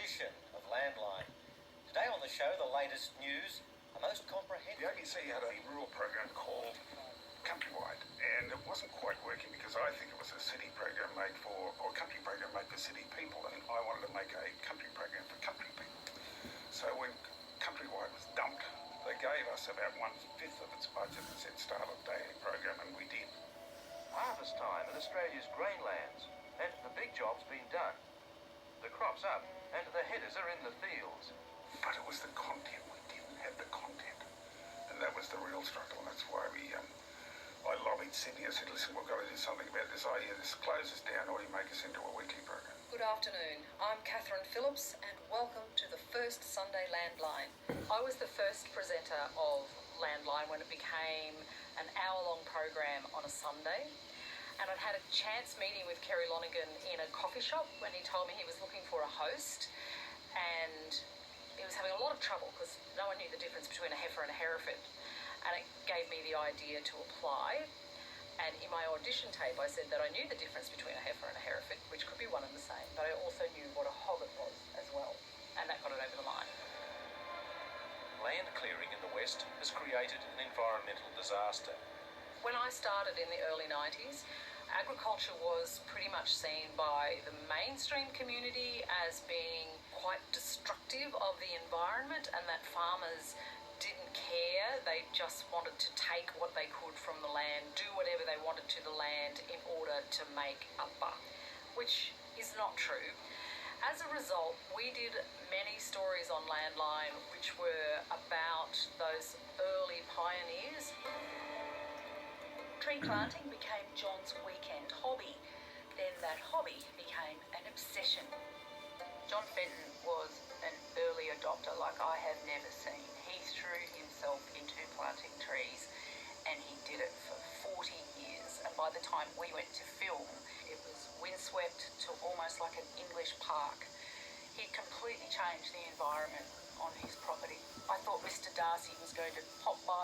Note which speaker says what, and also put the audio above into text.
Speaker 1: edition of Landline. Today on the show, the latest news, a most comprehensive...
Speaker 2: The ABC had a rural program called Countrywide, and it wasn't quite working because I think it was a city program made for, or a country program made for city people, and I wanted to make a country program for country people. So when Countrywide was dumped, they gave us about 1/5 of its budget and said start a daily program, and we did.
Speaker 3: Harvest time in Australia's grainlands, and the big job's been done. The crop's up, and the headers are in the fields.
Speaker 2: But it was the content. We didn't have the content, and that was the real struggle. And that's why I lobbied Sydney. I said, listen, we've got to do something about this. Either this closes down or you make us into a weekly program.
Speaker 4: Good afternoon. I'm Catherine Phillips, and welcome to the first Sunday Landline. I was the first presenter of Landline when it became an hour-long program on a Sunday. And I'd had a chance meeting with Kerry Lonergan in a coffee shop when he told me he was looking for a host, and he was having a lot of trouble because no one knew the difference between a heifer and a hereford, and it gave me the idea to apply. And in my audition tape I said that I knew the difference between a heifer and a hereford, which could be one and the same, but I also knew what a hogget was as well, and that got it over the line.
Speaker 3: Land clearing in the West has created an environmental disaster.
Speaker 4: When I started in the early 90s, agriculture was pretty much seen by the mainstream community as being quite destructive of the environment, and that farmers didn't care. They just wanted to take what they could from the land, do whatever they wanted to the land in order to make a buck, which is not true. As a result, we did many stories on Landline which were about those early pioneers. Tree planting became John's weekend hobby. Then that hobby became an obsession. John Fenton was an early adopter like I have never seen. He threw himself into planting trees, and he did it for 40 years. And by the time we went to film, it was windswept to almost like an English park. He completely changed the environment on his property. I thought Mr. Darcy was going to pop by